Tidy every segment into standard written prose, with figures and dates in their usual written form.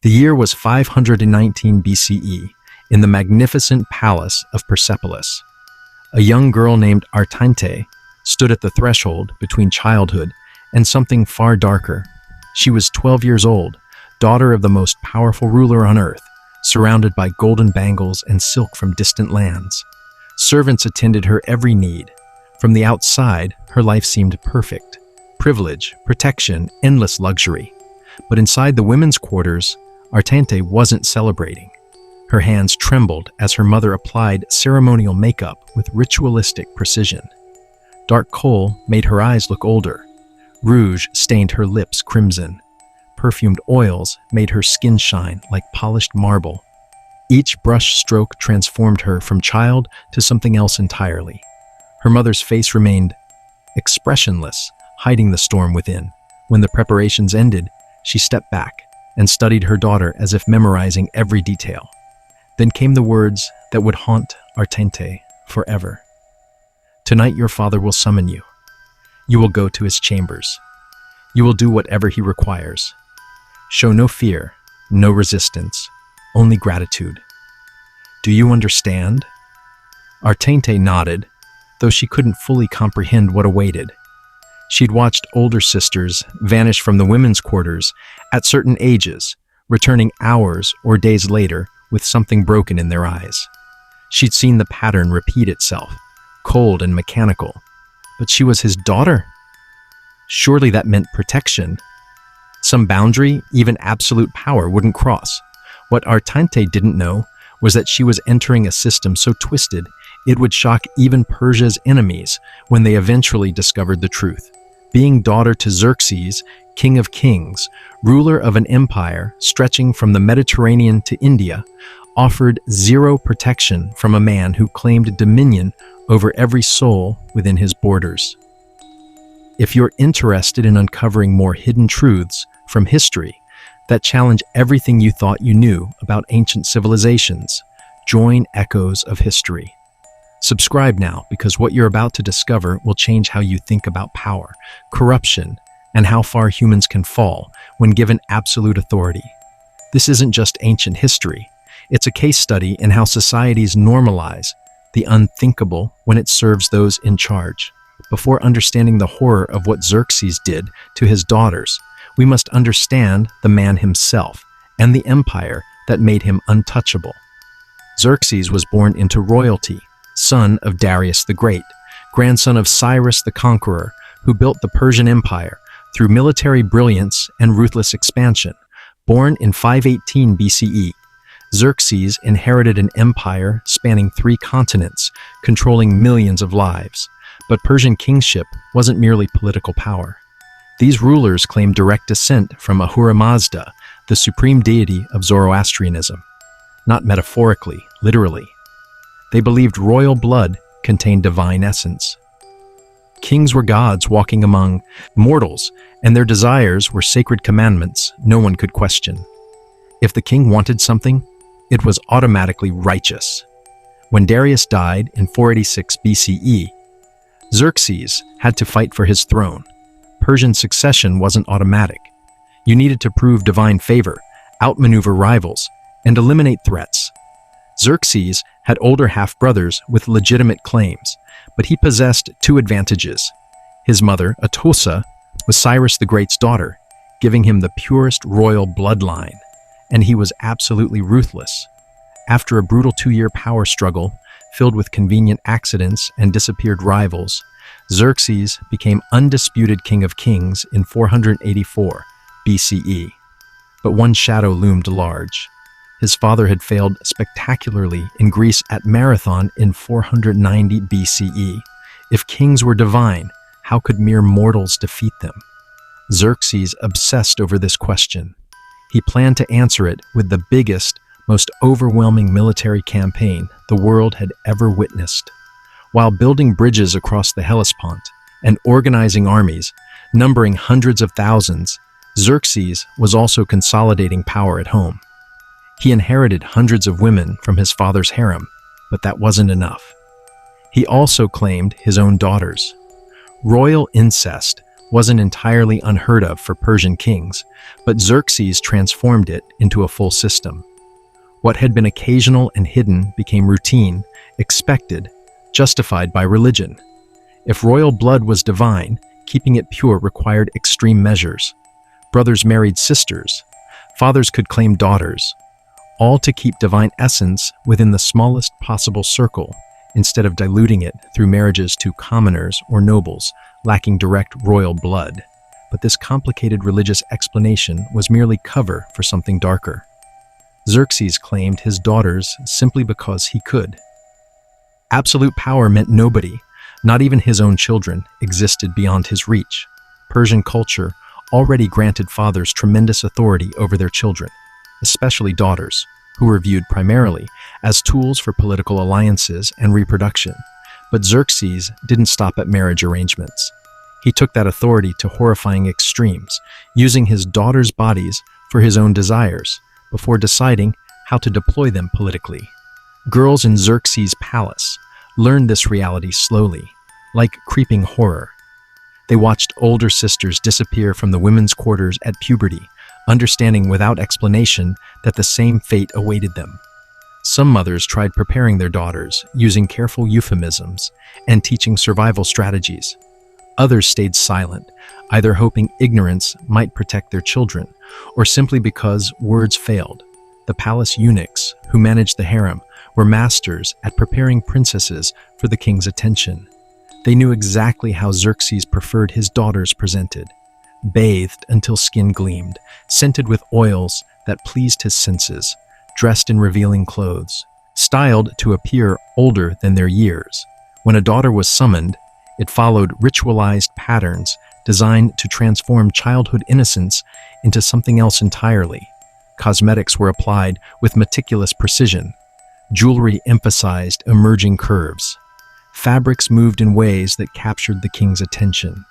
The year was 519 BCE, in the magnificent palace of Persepolis. A young girl named Arte stood at the threshold between childhood and something far darker. She was 12 years old, daughter of the most powerful ruler on earth, surrounded by golden bangles and silk from distant lands. Servants attended her every need. From the outside, her life seemed perfect. Privilege, protection, endless luxury. But inside the women's quarters, Arte wasn't celebrating. Her hands trembled as her mother applied ceremonial makeup with ritualistic precision. Dark kohl made her eyes look older. Rouge stained her lips crimson. Perfumed oils made her skin shine like polished marble. Each brush stroke transformed her from child to something else entirely. Her mother's face remained expressionless, hiding the storm within. When the preparations ended, she stepped back and studied her daughter as if memorizing every detail. Then came the words that would haunt Arte forever. Tonight your father will summon you. You will go to his chambers. You will do whatever he requires. Show no fear, no resistance, only gratitude. Do you understand? Arte nodded, though she couldn't fully comprehend what awaited. She'd watched older sisters vanish from the women's quarters at certain ages, returning hours or days later with something broken in their eyes. She'd seen the pattern repeat itself, cold and mechanical. But she was his daughter. Surely that meant protection. Some boundary, even absolute power, wouldn't cross. What Arte didn't know was that she was entering a system so twisted it would shock even Persia's enemies when they eventually discovered the truth. Being daughter to Xerxes, king of kings, ruler of an empire stretching from the Mediterranean to India, offered zero protection from a man who claimed dominion over every soul within his borders. If you're interested in uncovering more hidden truths from history that challenge everything you thought you knew about ancient civilizations, join Echoes of History. Subscribe now, because what you're about to discover will change how you think about power, corruption, and how far humans can fall when given absolute authority. This isn't just ancient history. It's a case study in how societies normalize the unthinkable when it serves those in charge. Before understanding the horror of what Xerxes did to his daughters, we must understand the man himself and the empire that made him untouchable. Xerxes was born into royalty, son of Darius the Great, grandson of Cyrus the Conqueror, who built the Persian Empire through military brilliance and ruthless expansion. Born in 518 BCE, Xerxes inherited an empire spanning 3 continents, controlling millions of lives. But Persian kingship wasn't merely political power. These rulers claimed direct descent from Ahura Mazda, the supreme deity of Zoroastrianism. Not metaphorically, literally. They believed royal blood contained divine essence. Kings were gods walking among mortals, and their desires were sacred commandments no one could question. If the king wanted something, it was automatically righteous. When Darius died in 486 BCE, Xerxes had to fight for his throne. Persian succession wasn't automatic. You needed to prove divine favor, outmaneuver rivals, and eliminate threats. Xerxes had older half-brothers with legitimate claims, but he possessed 2 advantages. His mother, Atossa, was Cyrus the Great's daughter, giving him the purest royal bloodline, and he was absolutely ruthless. After a brutal 2-year power struggle, filled with convenient accidents and disappeared rivals, Xerxes became undisputed king of kings in 484 BCE. But one shadow loomed large. His father had failed spectacularly in Greece at Marathon in 490 BCE. If kings were divine, how could mere mortals defeat them? Xerxes obsessed over this question. He planned to answer it with the biggest, most overwhelming military campaign the world had ever witnessed. While building bridges across the Hellespont and organizing armies, numbering hundreds of thousands, Xerxes was also consolidating power at home. He inherited hundreds of women from his father's harem, but that wasn't enough. He also claimed his own daughters. Royal incest wasn't entirely unheard of for Persian kings, but Xerxes transformed it into a full system. What had been occasional and hidden became routine, expected, justified by religion. If royal blood was divine, keeping it pure required extreme measures. Brothers married sisters. Fathers could claim daughters, all to keep divine essence within the smallest possible circle, instead of diluting it through marriages to commoners or nobles lacking direct royal blood. But this complicated religious explanation was merely cover for something darker. Xerxes claimed his daughters simply because he could. Absolute power meant nobody, not even his own children, existed beyond his reach. Persian culture already granted fathers tremendous authority over their children, especially daughters, who were viewed primarily as tools for political alliances and reproduction. But Xerxes didn't stop at marriage arrangements. He took that authority to horrifying extremes, using his daughters' bodies for his own desires, before deciding how to deploy them politically. Girls in Xerxes' palace learned this reality slowly, like creeping horror. They watched older sisters disappear from the women's quarters at puberty, understanding without explanation that the same fate awaited them. Some mothers tried preparing their daughters, using careful euphemisms and teaching survival strategies. Others stayed silent, either hoping ignorance might protect their children, or simply because words failed. The palace eunuchs, who managed the harem, were masters at preparing princesses for the king's attention. They knew exactly how Xerxes preferred his daughters presented: bathed until skin gleamed, scented with oils that pleased his senses, dressed in revealing clothes, styled to appear older than their years. When a daughter was summoned, it followed ritualized patterns designed to transform childhood innocence into something else entirely. Cosmetics were applied with meticulous precision. Jewelry emphasized emerging curves. Fabrics moved in ways that captured the king's attention.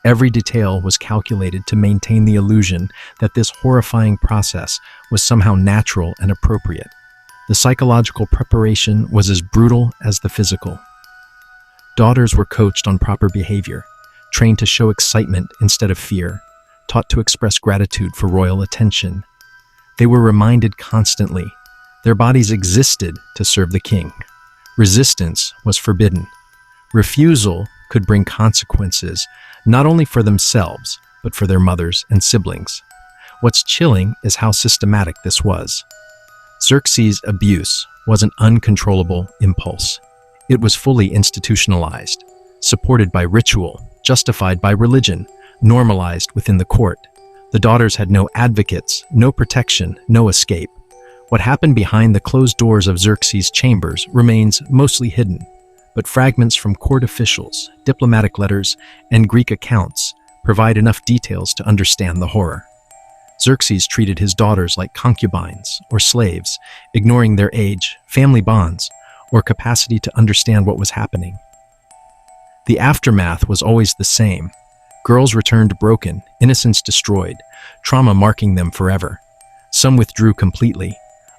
Every detail was calculated to maintain the illusion that this horrifying process was somehow natural and appropriate. The psychological preparation was as brutal as the physical. Daughters were coached on proper behavior, trained to show excitement instead of fear, taught to express gratitude for royal attention. They were reminded constantly their bodies existed to serve the king. Resistance was forbidden. Refusal could bring consequences, not only for themselves, but for their mothers and siblings. What's chilling is how systematic this was. Xerxes' abuse was an uncontrollable impulse. It was fully institutionalized, supported by ritual, justified by religion, normalized within the court. The daughters had no advocates, no protection, no escape. What happened behind the closed doors of Xerxes' chambers remains mostly hidden, but fragments from court officials, diplomatic letters, and Greek accounts provide enough details to understand the horror. Xerxes treated his daughters like concubines or slaves, ignoring their age, family bonds, or capacity to understand what was happening. The aftermath was always the same. Girls returned broken, innocence destroyed, trauma marking them forever. Some withdrew completely.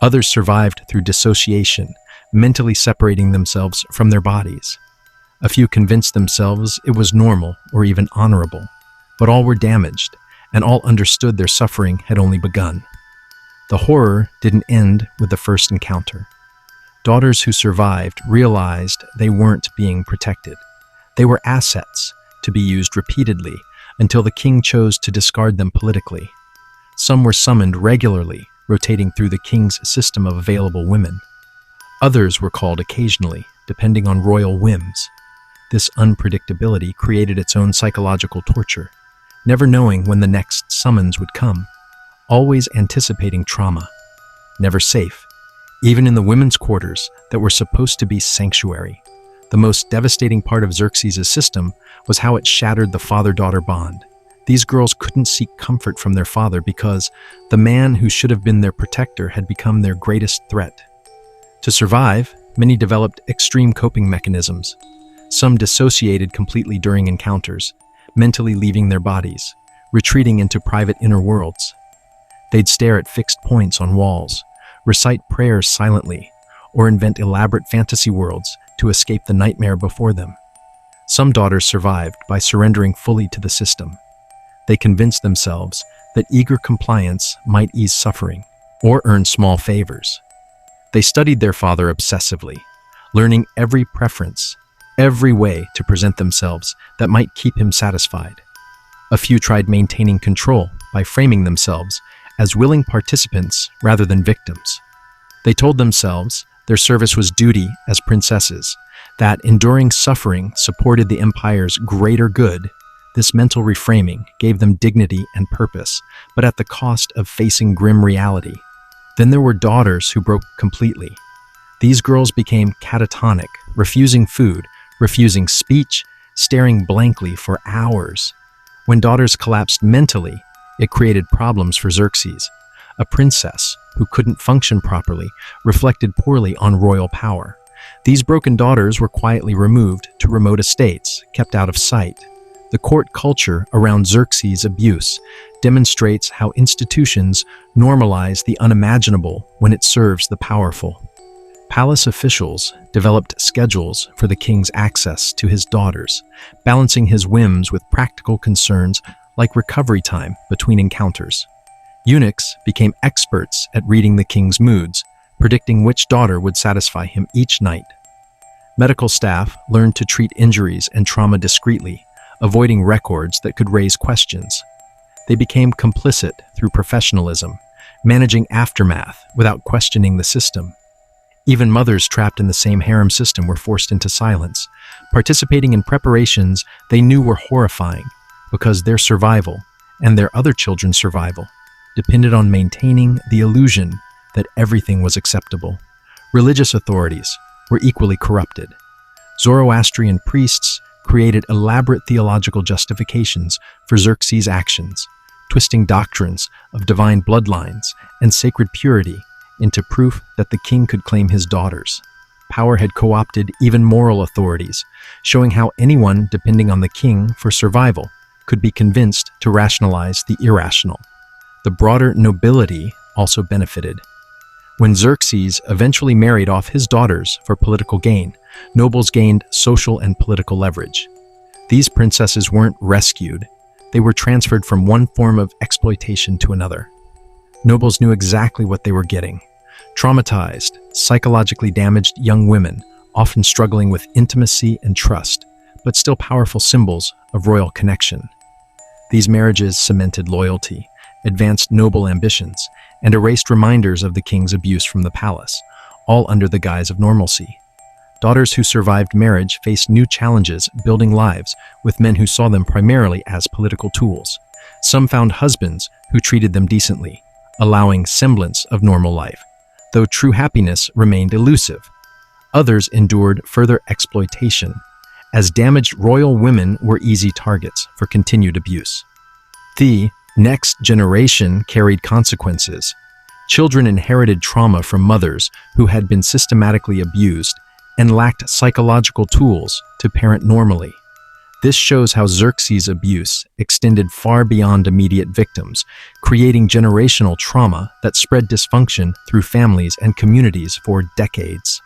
Others survived through dissociation, mentally separating themselves from their bodies. A few convinced themselves it was normal or even honorable, but all were damaged, and all understood their suffering had only begun. The horror didn't end with the first encounter. Daughters who survived realized they weren't being protected. They were assets to be used repeatedly until the king chose to discard them politically. Some were summoned regularly, rotating through the king's system of available women. Others were called occasionally, depending on royal whims. This unpredictability created its own psychological torture, never knowing when the next summons would come, always anticipating trauma. Never safe, even in the women's quarters that were supposed to be sanctuary. The most devastating part of Xerxes' system was how it shattered the father-daughter bond. These girls couldn't seek comfort from their father because the man who should have been their protector had become their greatest threat. To survive, many developed extreme coping mechanisms. Some dissociated completely during encounters, mentally leaving their bodies, retreating into private inner worlds. They'd stare at fixed points on walls, recite prayers silently, or invent elaborate fantasy worlds to escape the nightmare before them. Some daughters survived by surrendering fully to the system. They convinced themselves that eager compliance might ease suffering or earn small favors. They studied their father obsessively, learning every preference, every way to present themselves that might keep him satisfied. A few tried maintaining control by framing themselves as willing participants rather than victims. They told themselves their service was duty as princesses, that enduring suffering supported the empire's greater good. This mental reframing gave them dignity and purpose, but at the cost of facing grim reality. Then there were daughters who broke completely. These girls became catatonic, refusing food, refusing speech, staring blankly for hours. When daughters collapsed mentally, it created problems for Xerxes. A princess who couldn't function properly reflected poorly on royal power. These broken daughters were quietly removed to remote estates, kept out of sight. The court culture around Xerxes' abuse demonstrates how institutions normalize the unimaginable when it serves the powerful. Palace officials developed schedules for the king's access to his daughters, balancing his whims with practical concerns like recovery time between encounters. Eunuchs became experts at reading the king's moods, predicting which daughter would satisfy him each night. Medical staff learned to treat injuries and trauma discreetly, avoiding records that could raise questions. They became complicit through professionalism, managing aftermath without questioning the system. Even mothers trapped in the same harem system were forced into silence, participating in preparations they knew were horrifying because their survival and their other children's survival depended on maintaining the illusion that everything was acceptable. Religious authorities were equally corrupted. Zoroastrian priests created elaborate theological justifications for Xerxes' actions, twisting doctrines of divine bloodlines and sacred purity into proof that the king could claim his daughters. Power had co-opted even moral authorities, showing how anyone depending on the king for survival could be convinced to rationalize the irrational. The broader nobility also benefited. When Xerxes eventually married off his daughters for political gain, nobles gained social and political leverage. These princesses weren't rescued, they were transferred from one form of exploitation to another. Nobles knew exactly what they were getting. Traumatized, psychologically damaged young women, often struggling with intimacy and trust, but still powerful symbols of royal connection. These marriages cemented loyalty, advanced noble ambitions, and erased reminders of the king's abuse from the palace, all under the guise of normalcy. Daughters who survived marriage faced new challenges building lives with men who saw them primarily as political tools. Some found husbands who treated them decently, allowing semblance of normal life, though true happiness remained elusive. Others endured further exploitation, as damaged royal women were easy targets for continued abuse. The next generation carried consequences. Children inherited trauma from mothers who had been systematically abused and lacked psychological tools to parent normally. This shows how Xerxes' abuse extended far beyond immediate victims, creating generational trauma that spread dysfunction through families and communities for decades.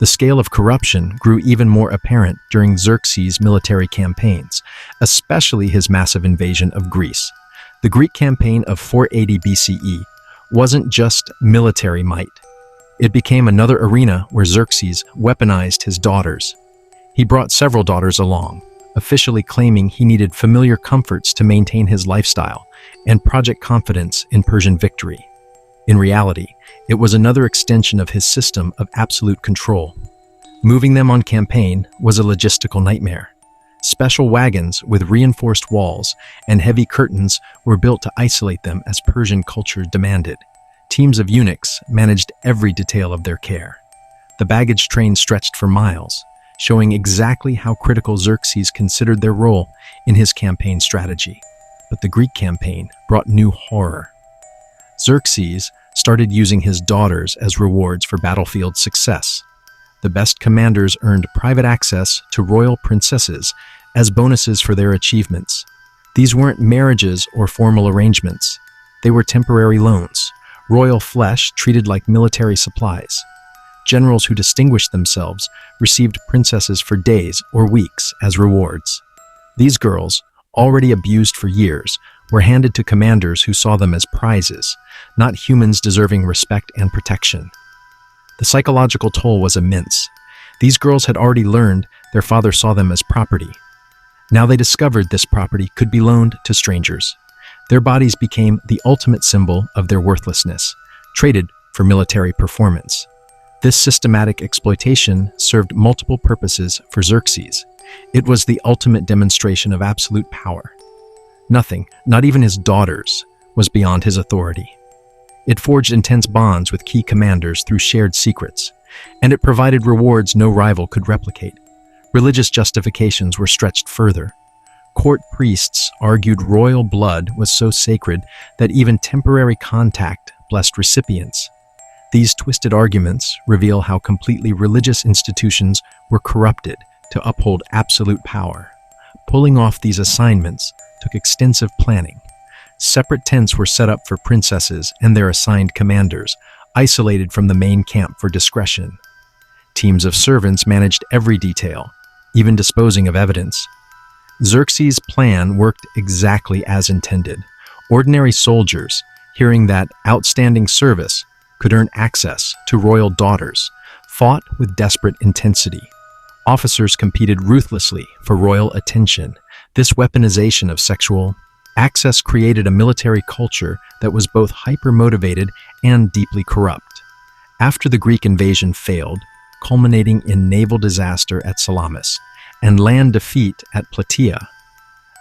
The scale of corruption grew even more apparent during Xerxes' military campaigns, especially his massive invasion of Greece. The Greek campaign of 480 BCE wasn't just military might. It became another arena where Xerxes weaponized his daughters. He brought several daughters along, officially claiming he needed familiar comforts to maintain his lifestyle and project confidence in Persian victory. In reality, it was another extension of his system of absolute control. Moving them on campaign was a logistical nightmare. Special wagons with reinforced walls and heavy curtains were built to isolate them as Persian culture demanded. Teams of eunuchs managed every detail of their care. The baggage train stretched for miles, showing exactly how critical Xerxes considered their role in his campaign strategy. But the Greek campaign brought new horror. Xerxes started using his daughters as rewards for battlefield success. The best commanders earned private access to royal princesses as bonuses for their achievements. These weren't marriages or formal arrangements. They were temporary loans, royal flesh treated like military supplies. Generals who distinguished themselves received princesses for days or weeks as rewards. These girls, already abused for years, were handed to commanders who saw them as prizes, not humans deserving respect and protection. The psychological toll was immense. These girls had already learned their father saw them as property. Now they discovered this property could be loaned to strangers. Their bodies became the ultimate symbol of their worthlessness, traded for military performance. This systematic exploitation served multiple purposes for Xerxes. It was the ultimate demonstration of absolute power. Nothing, not even his daughters, was beyond his authority. It forged intense bonds with key commanders through shared secrets, and it provided rewards no rival could replicate. Religious justifications were stretched further. Court priests argued royal blood was so sacred that even temporary contact blessed recipients. These twisted arguments reveal how completely religious institutions were corrupted to uphold absolute power. Pulling off these assignments took extensive planning. Separate tents were set up for princesses and their assigned commanders, isolated from the main camp for discretion. Teams of servants managed every detail, even disposing of evidence. Xerxes' plan worked exactly as intended. Ordinary soldiers, hearing that outstanding service could earn access to royal daughters, fought with desperate intensity. Officers competed ruthlessly for royal attention. This weaponization of sexual access created a military culture that was both hyper-motivated and deeply corrupt. After the Greek invasion failed, culminating in naval disaster at Salamis and land defeat at Plataea,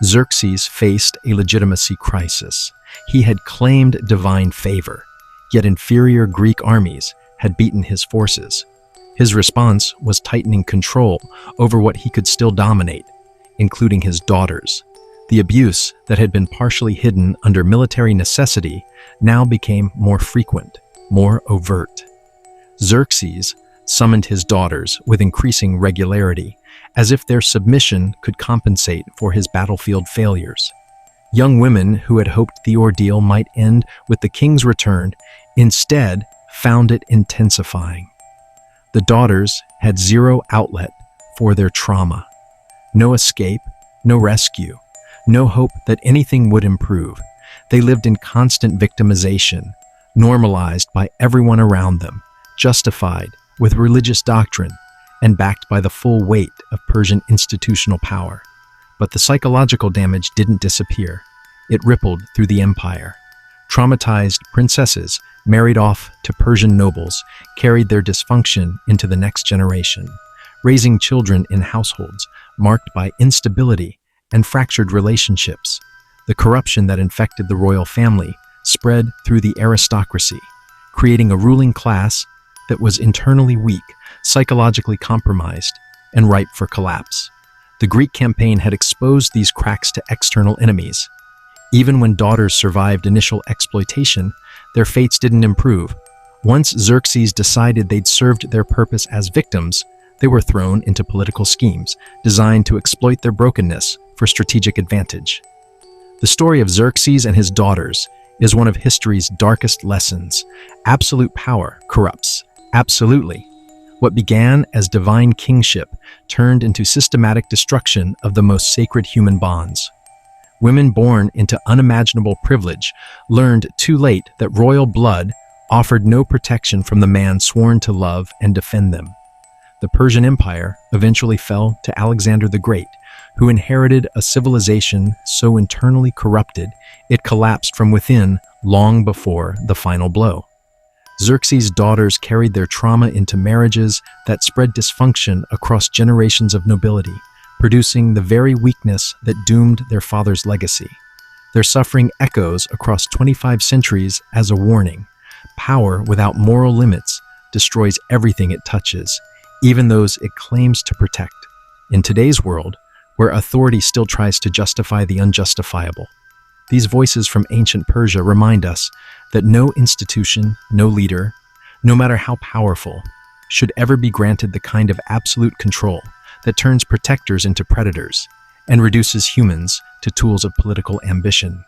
Xerxes faced a legitimacy crisis. He had claimed divine favor, yet inferior Greek armies had beaten his forces. His response was tightening control over what he could still dominate, including his daughters. The abuse that had been partially hidden under military necessity now became more frequent, more overt. Xerxes summoned his daughters with increasing regularity, as if their submission could compensate for his battlefield failures. Young women who had hoped the ordeal might end with the king's return instead found it intensifying. The daughters had zero outlet for their trauma. No escape, no rescue, no hope that anything would improve. They lived in constant victimization, normalized by everyone around them, justified with religious doctrine, and backed by the full weight of Persian institutional power. But the psychological damage didn't disappear. It rippled through the empire. Traumatized princesses married off to Persian nobles carried their dysfunction into the next generation, raising children in households marked by instability and fractured relationships. The corruption that infected the royal family spread through the aristocracy, creating a ruling class that was internally weak, psychologically compromised, and ripe for collapse. The Greek campaign had exposed these cracks to external enemies. Even when daughters survived initial exploitation, their fates didn't improve. Once Xerxes decided they'd served their purpose as victims, they were thrown into political schemes designed to exploit their brokenness for strategic advantage. The story of Xerxes and his daughters is one of history's darkest lessons. Absolute power corrupts. Absolutely. What began as divine kingship turned into systematic destruction of the most sacred human bonds. Women born into unimaginable privilege learned too late that royal blood offered no protection from the man sworn to love and defend them. The Persian Empire eventually fell to Alexander the Great, who inherited a civilization so internally corrupted it collapsed from within long before the final blow. Xerxes' daughters carried their trauma into marriages that spread dysfunction across generations of nobility, producing the very weakness that doomed their father's legacy. Their suffering echoes across 25 centuries as a warning. Power without moral limits destroys everything it touches, even those it claims to protect. In today's world, where authority still tries to justify the unjustifiable, these voices from ancient Persia remind us that no institution, no leader, no matter how powerful, should ever be granted the kind of absolute control that turns protectors into predators and reduces humans to tools of political ambition.